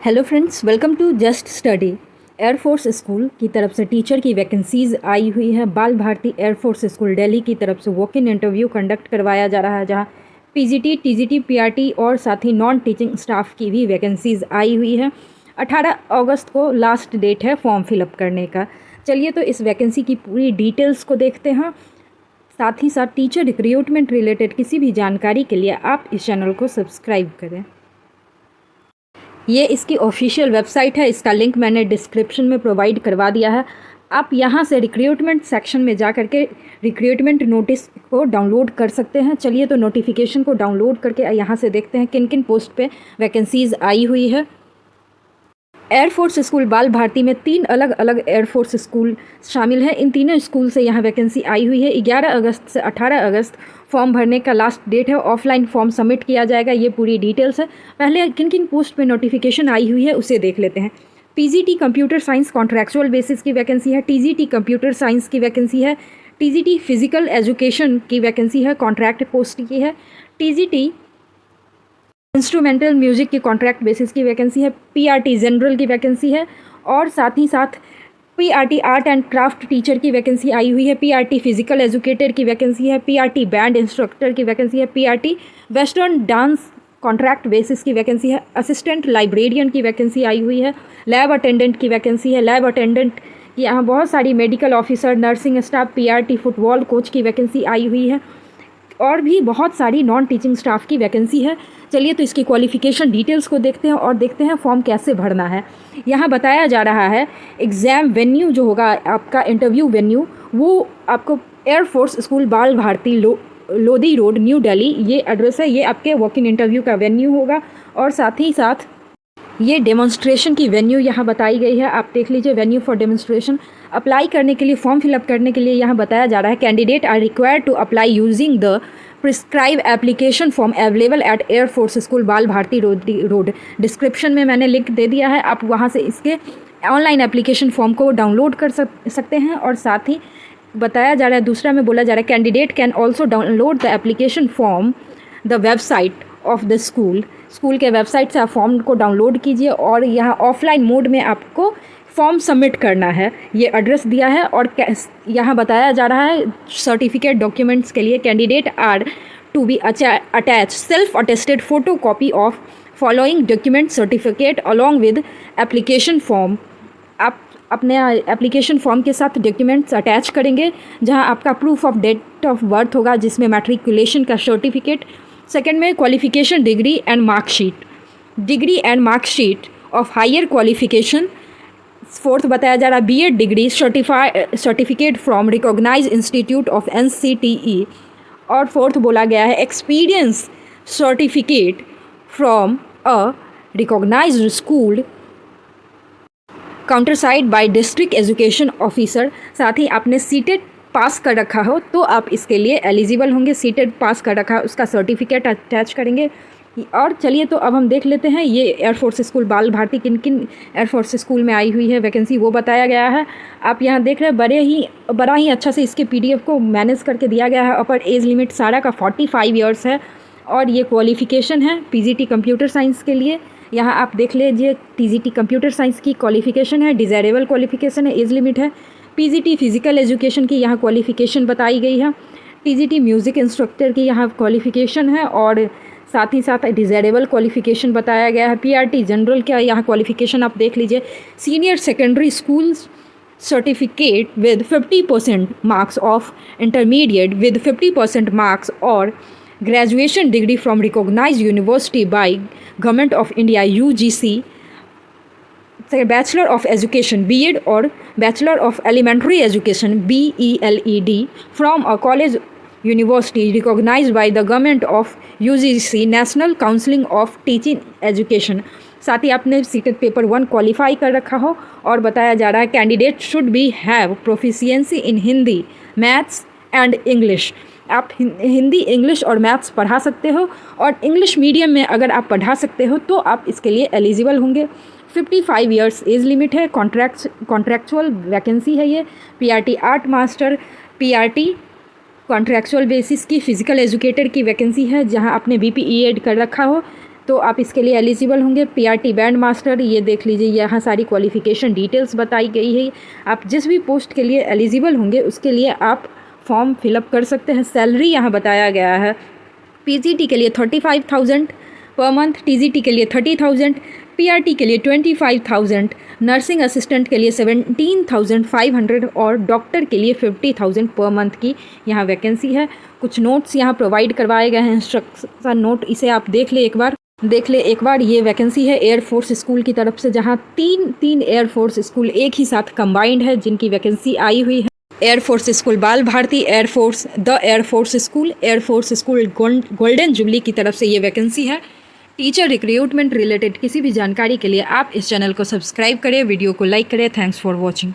Hello friends, welcome to just study. Air force school की तरफ से टीचर की वैकेंसीज़ आई हुई है। बाल भारती एयरफोर्स स्कूल दिल्ली की तरफ से वॉक इन इंटरव्यू कंडक्ट करवाया जा रहा है, जहां पीजीटी, टीजीटी, पीआरटी और साथ ही नॉन टीचिंग स्टाफ की भी वैकेंसीज़ आई हुई है। 18 अगस्त को लास्ट डेट है फॉर्म फिलअप करने का। चलिए तो इस वैकेंसी की पूरी डिटेल्स को देखते हैं। साथ ही साथ टीचर रिक्रूटमेंट रिलेटेड किसी भी जानकारी के लिए आप इस चैनल को सब्सक्राइब करें। ये इसकी ऑफिशियल वेबसाइट है, इसका लिंक मैंने डिस्क्रिप्शन में प्रोवाइड करवा दिया है। आप यहाँ से रिक्रूटमेंट सेक्शन में जा करके रिक्रूटमेंट नोटिस को डाउनलोड कर सकते हैं। चलिए तो नोटिफिकेशन को डाउनलोड करके यहाँ से देखते हैं किन किन पोस्ट पे वैकेंसीज़ आई हुई है। एयरफोर्स स्कूल बाल भारती में 3 अलग अलग एयरफोर्स स्कूल शामिल हैं। इन तीनों स्कूल से यहाँ वैकेंसी आई हुई है। 11 अगस्त से 18 अगस्त फॉर्म भरने का लास्ट डेट है। ऑफलाइन फॉर्म सबमिट किया जाएगा। ये पूरी डिटेल्स है। पहले किन किन पोस्ट पे नोटिफिकेशन आई हुई है उसे देख लेते हैं। PGT computer science contractual basis की वैकेंसी है। टीजीटी कंप्यूटर साइंस की वैकेंसी है। टीजीटी फिजिकल एजुकेशन की वैकेंसी है, कॉन्ट्रैक्ट पोस्ट की है। टीजीटी इंस्ट्रूमेंटल म्यूजिक की कॉन्ट्रैक्ट बेसिस की वैकेंसी है। पीआरटी जनरल की वैकेंसी है और साथ ही साथ PRT art and craft teacher की वैकेंसी आई हुई है। पीआरटी फिजिकल एजुकेटर की वैकेंसी है। पीआरटी बैंड इंस्ट्रक्टर की वैकेंसी है। PRT western dance contract basis की वैकेंसी है। असिस्टेंट लाइब्रेरियन की वैकेंसी आई हुई है। लैब अटेंडेंट की वैकेंसी है। लैब अटेंडेंट की यहाँ बहुत सारी medical officer, nursing staff, PRT football coach की वैकेंसी आई हुई है और भी बहुत सारी नॉन टीचिंग स्टाफ की वैकेंसी है। चलिए तो इसकी क्वालिफ़िकेशन डिटेल्स को देखते हैं और देखते हैं फॉर्म कैसे भरना है। यहाँ बताया जा रहा है एग्ज़ाम वेन्यू जो होगा आपका, इंटरव्यू वेन्यू, वो आपको air force school Bal Bharti Lodhi road, new Delhi, ये एड्रेस है। ये आपके वॉक इन इंटरव्यू का वेन्यू होगा और साथ ही साथ ये डेमोन्स्ट्रेशन की वेन्यू यहाँ बताई गई है। आप देख लीजिए, वेन्यू फॉर डेमोन्स्ट्रेशन। अप्लाई करने के लिए, फॉर्म फिलअप करने के लिए यहाँ बताया जा रहा है candidate are required to apply using the prescribe application form available at air force school Bal Bharati road. Description में मैंने लिंक दे दिया है, आप वहाँ से इसके ऑनलाइन एप्लीकेशन फॉर्म को डाउनलोड कर सकते हैं। और साथ ही बताया जा रहा है, दूसरा में बोला जा रहा है candidate can also download the application form the website of the school के वेबसाइट से आप फॉर्म को डाउनलोड कीजिए और यहाँ ऑफलाइन मोड में आपको फॉर्म सबमिट करना है। ये एड्रेस दिया है और यहाँ बताया जा रहा है सर्टिफिकेट डॉक्यूमेंट्स के लिए candidate are to be attach self attested photo copy of following document certificate along with application form. आप अपने एप्लीकेशन फॉर्म के साथ डॉक्यूमेंट्स अटैच करेंगे, जहां आपका proof of date of birth होगा, जिसमें मैट्रिकुलेशन का सर्टिफिकेट। सेकंड में qualification degree and marksheet of higher qualification. Fourth बताया जा रहा है BEd degree certificate from recognise institute of NCTE. और फोर्थ बोला गया है experience certificate from a recognised school countersigned by district education officer. साथ ही आपने सीटेट पास कर रखा हो तो आप इसके लिए एलिजिबल होंगे। सीटेट पास कर रखा है, उसका सर्टिफिकेट अटैच करेंगे। और चलिए तो अब हम देख लेते हैं ये एयरफोर्स स्कूल बाल भारती किन किन एयरफोर्स स्कूल में आई हुई है वैकेंसी, वो बताया गया है। आप यहाँ देख रहे हैं, बड़ा ही अच्छा से इसके पीडीएफ को मैनेज करके दिया गया है। अपर एज लिमिट सारा का 45 ईयर्स है और ये क्वालिफिकेशन है पीजीटी कंप्यूटर साइंस के लिए। यहाँ आप देख लीजिए, टीजीटी कंप्यूटर साइंस की क्वालिफिकेशन है, डिज़ायरेबल क्वालिफिकेशन है, एज लिमिट है। पीजीटी फिजिकल एजुकेशन की यहाँ क्वालिफिकेशन बताई गई है। टीजीटी म्यूज़िक इंस्ट्रक्टर की यहाँ क्वालिफिकेशन है और साथ ही साथ डिज़ायरेबल क्वालिफिकेशन बताया गया है। पीआरटी जनरल का यहाँ क्वालिफिकेशन आप देख लीजिए, senior secondary school certificate with 50% marks of intermediate with 50% marks और graduation degree from recognised university by government of India UGC. Bachelor of education BEd और bachelor of elementary education BElEd from a college university recognised by the government of UGC national counselling of teaching education. साथ ही आपने CTET paper 1 qualify कर रखा हो। और बताया जा रहा है candidate should be have proficiency in Hindi, maths and English. आप हिंदी, इंग्लिश और मैथ्स पढ़ा सकते हो और इंग्लिश मीडियम में अगर आप पढ़ा सकते हो तो आप इसके लिए एलिजिबल होंगे। 55 ईयर्स एज लिमिट है। कॉन्ट्रैक्चुअल वैकेंसी है ये। PRT art master, PRT contractual basis की फ़िज़िकल एजुकेटर की वैकेंसी है, जहां आपने बीपीईएड कर रखा हो। तो आप इसके लिए एलिजिबल होंगे। पीआरटी बैंड मास्टर, ये देख लीजिए, यहाँ सारी क्वालिफ़िकेशन डिटेल्स बताई गई है। आप जिस भी पोस्ट के लिए एलिजिबल होंगे उसके लिए आप फॉर्म फिलअप कर सकते हैं। सैलरी यहाँ बताया गया है, पीजीटी के लिए 35,000 पर मंथ, टीजीटी के लिए 30,000, पीआरटी के लिए 25,000, नर्सिंग असिस्टेंट के लिए 17,500 और डॉक्टर के लिए 50,000 पर मंथ की यहाँ वैकेंसी है। कुछ नोट्स यहाँ प्रोवाइड करवाए गए हैं, इंस्ट्रक्शन नोट, इसे आप देख ले एक बार। ये वैकेंसी है एयरफोर्स स्कूल की तरफ से, जहाँ तीन एयरफोर्स स्कूल एक ही साथ कंबाइंड है जिनकी वैकेंसी आई हुई है। Air force school Bal Bharati, the air force school golden jubilee की तरफ से ये वैकेंसी है। टीचर रिक्रूटमेंट रिलेटेड किसी भी जानकारी के लिए आप इस चैनल को सब्सक्राइब करें, वीडियो को लाइक करें। Thanks for watching.